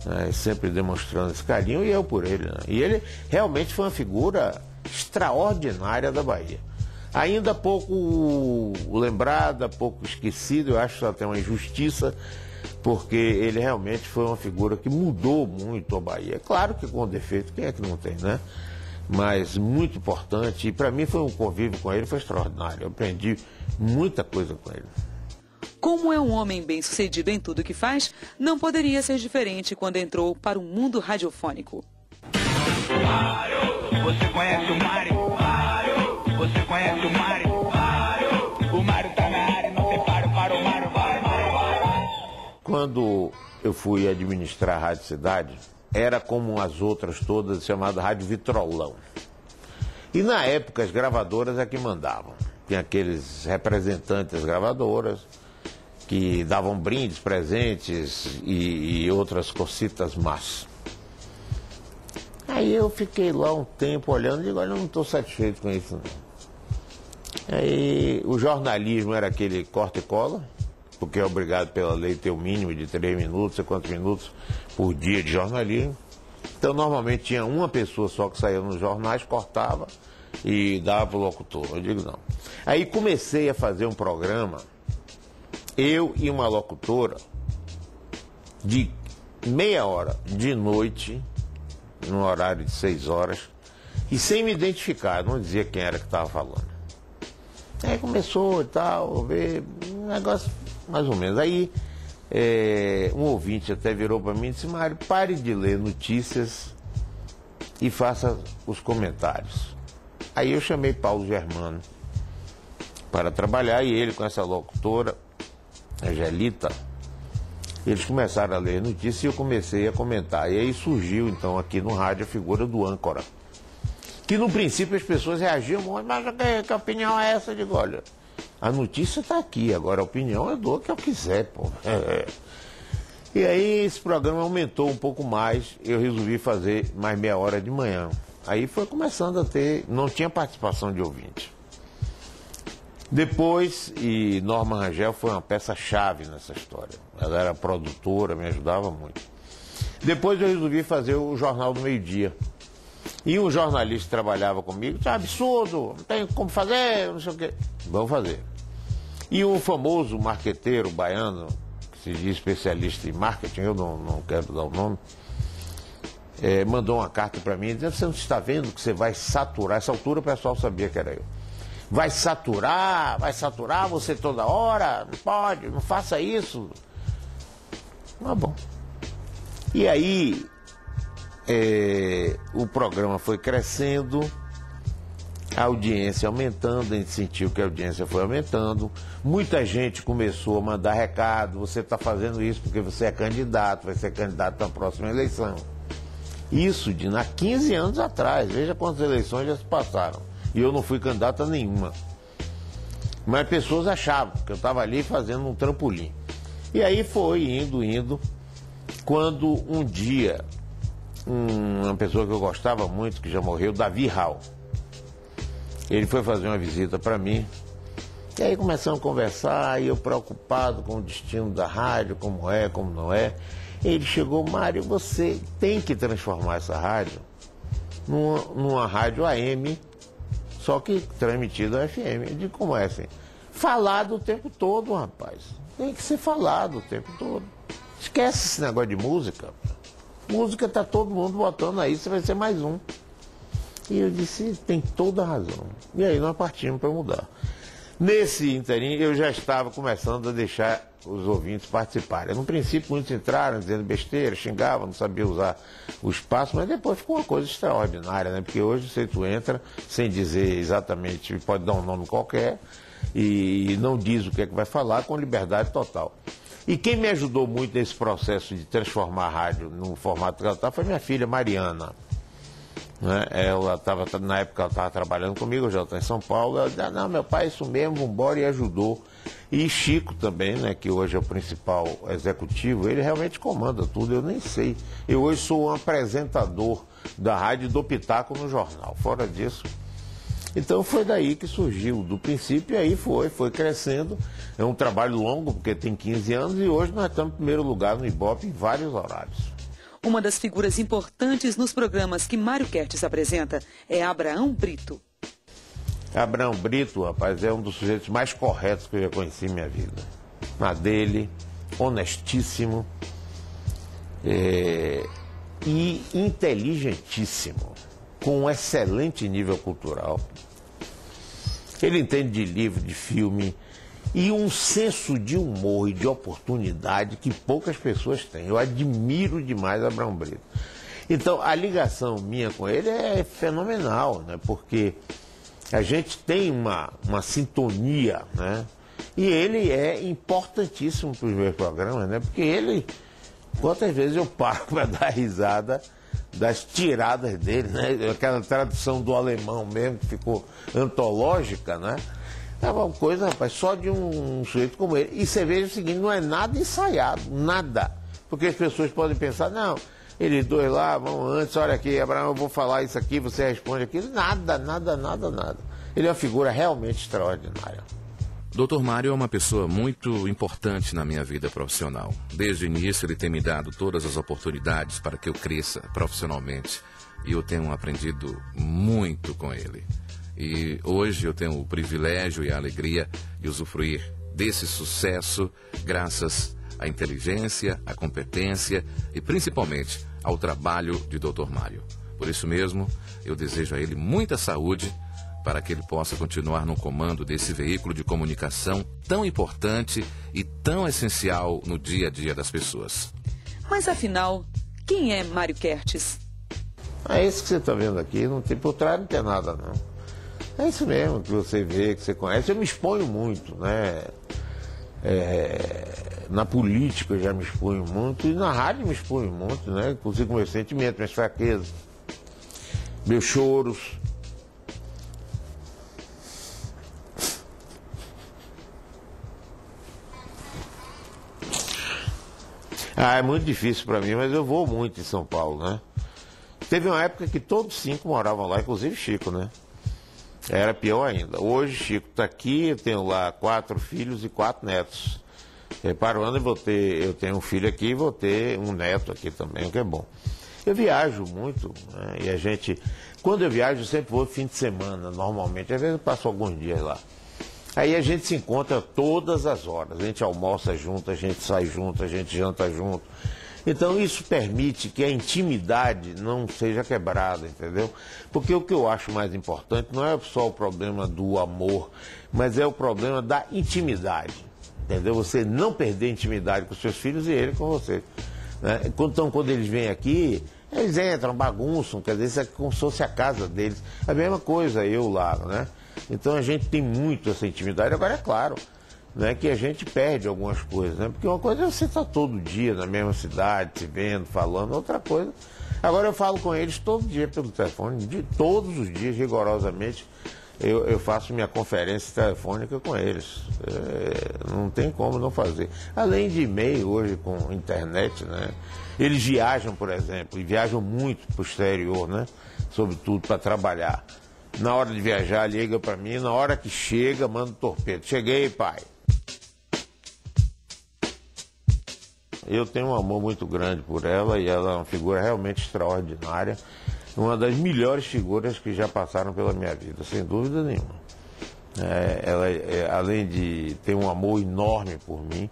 né, sempre demonstrando esse carinho, e eu por ele, né? E ele realmente foi uma figura extraordinária da Bahia. Ainda pouco lembrada, pouco esquecida, eu acho que até uma injustiça, porque ele realmente foi uma figura que mudou muito a Bahia. Claro que com defeito, quem é que não tem, né? Mas muito importante, e para mim foi um convívio com ele, foi extraordinário. Eu aprendi muita coisa com ele. Como é um homem bem-sucedido em tudo que faz, não poderia ser diferente quando entrou para o mundo radiofônico. Você conhece o Mário? Você conhece o Mário? O Mário tá na área, não tem paro para o Mário. Quando eu fui administrar a Rádio Cidade, era como as outras todas, chamada Rádio Vitrolão. E na época as gravadoras é que mandavam. Tinha aqueles representantes das gravadoras que davam brindes, presentes e outras cositas más. Aí eu fiquei lá um tempo olhando e digo, olha, eu não estou satisfeito com isso não. Aí o jornalismo era aquele corta e cola, porque é obrigado pela lei ter o mínimo de 3 minutos, sei quantos minutos por dia de jornalismo. Então normalmente tinha uma pessoa só que saía nos jornais, cortava e dava para o locutor. Eu digo não. Aí comecei a fazer um programa, eu e uma locutora, de meia hora de noite, no horário de 6 horas, e sem me identificar, não dizia quem era que estava falando. Aí começou e tal, ver um negócio mais ou menos. Aí um ouvinte até virou para mim e disse, Mário, pare de ler notícias e faça os comentários. Aí eu chamei Paulo Germano para trabalhar, e ele com essa locutora, Angelita, eles começaram a ler notícias e eu comecei a comentar. E aí surgiu então aqui no rádio a figura do âncora. Que no princípio as pessoas reagiam, mas que opinião é essa? Eu digo, olha, a notícia está aqui, agora a opinião eu dou o que eu quiser, pô. E aí esse programa aumentou um pouco mais, eu resolvi fazer mais meia hora de manhã. Aí foi começando a ter, não tinha participação de ouvinte. Depois, e Norma Rangel foi uma peça-chave nessa história. Ela era produtora, me ajudava muito. Depois eu resolvi fazer o Jornal do Meio-Dia. E um jornalista que trabalhava comigo disse, absurdo, não tem como fazer, não sei o quê. Vamos fazer. E um famoso marqueteiro baiano, que se diz especialista em marketing, eu não quero dar o nome, mandou uma carta para mim dizendo, você não está vendo que você vai saturar? Essa altura o pessoal sabia que era eu. Vai saturar você toda hora, não pode, não faça isso. Tá bom. E aí, o programa foi crescendo, a audiência aumentando, a gente sentiu que a audiência foi aumentando, muita gente começou a mandar recado, você está fazendo isso porque você é candidato, vai ser candidato na próxima eleição. Isso há 15 anos atrás, veja quantas eleições já se passaram. E eu não fui candidato a nenhuma. Mas pessoas achavam que eu estava ali fazendo um trampolim. E aí foi indo, quando um dia, uma pessoa que eu gostava muito, que já morreu, Davi Hall, ele foi fazer uma visita para mim. E aí começamos a conversar, e eu preocupado com o destino da rádio, como é, como não é. Ele chegou, Mário, você tem que transformar essa rádio numa rádio AM, só que transmitida FM. Eu digo, como é assim? Falado o tempo todo, rapaz. Tem que ser falado o tempo todo. Esquece esse negócio de música. Música tá todo mundo botando aí, você vai ser mais um. E eu disse, tem toda a razão. E aí nós partimos para mudar. Nesse interim, eu já estava começando a deixar os ouvintes participarem. No princípio, muitos entraram dizendo besteira, xingavam, não sabiam usar o espaço, mas depois ficou uma coisa extraordinária, né? Porque hoje você entra sem dizer exatamente, pode dar um nome qualquer, e não diz o que é que vai falar, com liberdade total. E quem me ajudou muito nesse processo de transformar a rádio no formato que ela está foi minha filha Mariana. Né? Ela estava, na época ela estava trabalhando comigo, eu já estou em São Paulo, ela disse, não, meu pai, isso mesmo, vambora, e ajudou. E Chico também, né, que hoje é o principal executivo, ele realmente comanda tudo, eu nem sei. Eu hoje sou um apresentador da rádio do Pitaco no jornal, fora disso. Então foi daí que surgiu, do princípio, e aí foi crescendo. É um trabalho longo, porque tem 15 anos, e hoje nós estamos em primeiro lugar no Ibope em vários horários. Uma das figuras importantes nos programas que Mário Kertes apresenta é Abraão Brito. Abraão Brito, rapaz, é um dos sujeitos mais corretos que eu já conheci em minha vida. Na dele, honestíssimo e inteligentíssimo, com um excelente nível cultural. Ele entende de livro, de filme e um senso de humor e de oportunidade que poucas pessoas têm. Eu admiro demais Abraão Brito. Então, a ligação minha com ele é fenomenal, né? Porque a gente tem uma sintonia, né? E ele é importantíssimo para os meus programas, né? Porque ele, quantas vezes eu paro para dar risada das tiradas dele, né? Aquela tradução do alemão mesmo, que ficou antológica, né? É uma coisa, rapaz, só de um sujeito como ele. E você veja o seguinte, não é nada ensaiado, nada. Porque as pessoas podem pensar, não, eles dois lá, vão antes, olha aqui, Abraão, eu vou falar isso aqui, você responde aquilo. Nada, nada, nada, nada. Ele é uma figura realmente extraordinária. Dr. Mário é uma pessoa muito importante na minha vida profissional. Desde o início ele tem me dado todas as oportunidades para que eu cresça profissionalmente. E eu tenho aprendido muito com ele. E hoje eu tenho o privilégio e a alegria de usufruir desse sucesso graças à inteligência, à competência e principalmente ao trabalho de Dr. Mário. Por isso mesmo, eu desejo a ele muita saúde para que ele possa continuar no comando desse veículo de comunicação tão importante e tão essencial no dia a dia das pessoas. Mas afinal, quem é Mário Kertes? É isso que você está vendo aqui, não tem por trás, não tem nada não. É isso mesmo que você vê, que você conhece. Eu me exponho muito, né? Na política eu já me exponho muito e na rádio me exponho muito, né? Inclusive com meus sentimentos, minhas fraquezas, meus choros. É muito difícil para mim, mas eu vou muito em São Paulo, né? Teve uma época que todos 5 moravam lá, inclusive Chico, né? Era pior ainda. Hoje Chico está aqui, eu tenho lá 4 filhos e 4 netos. Para o ano eu tenho um filho aqui e vou ter um neto aqui também, o que é bom. Eu viajo muito, né? E quando eu viajo, eu sempre vou fim de semana, normalmente. Às vezes eu passo alguns dias lá. Aí a gente se encontra todas as horas, a gente almoça junto, a gente sai junto, a gente janta junto. Então isso permite que a intimidade não seja quebrada, entendeu? Porque o que eu acho mais importante não é só o problema do amor, mas é o problema da intimidade, entendeu? Você não perder a intimidade com seus filhos e ele com você, né? Então quando eles vêm aqui, eles entram, bagunçam, quer dizer, isso é como se fosse a casa deles. A mesma coisa eu lá, né? Então a gente tem muito essa intimidade. Agora é claro, né, que a gente perde algumas coisas, né? Porque uma coisa é você estar todo dia na mesma cidade, se vendo, falando, outra coisa. Agora eu falo com eles todo dia pelo telefone, todos os dias, rigorosamente, eu faço minha conferência telefônica com eles. Não tem como não fazer. Além de e-mail hoje com internet, né? Eles viajam, por exemplo, e viajam muito para o exterior, né? Sobretudo para trabalhar. Na hora de viajar, liga para mim, na hora que chega, manda o torpedo. Cheguei, pai. Eu tenho um amor muito grande por ela e ela é uma figura realmente extraordinária. Uma das melhores figuras que já passaram pela minha vida, sem dúvida nenhuma. Ela, além de ter um amor enorme por mim,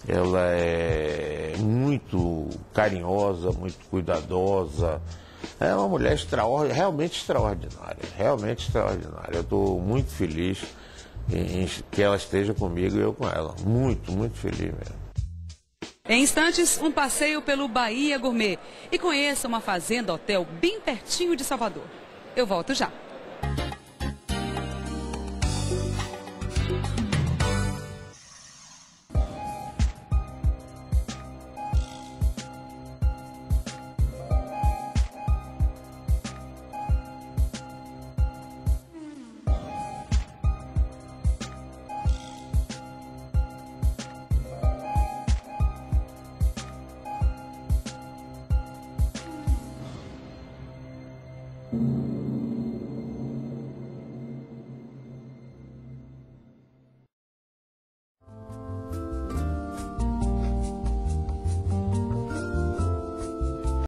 ela é muito carinhosa, muito cuidadosa. É uma mulher realmente extraordinária, realmente extraordinária. Eu estou muito feliz em que ela esteja comigo e eu com ela. Muito, muito feliz mesmo. Em instantes, um passeio pelo Bahia Gourmet e conheça uma fazenda-hotel bem pertinho de Salvador. Eu volto já.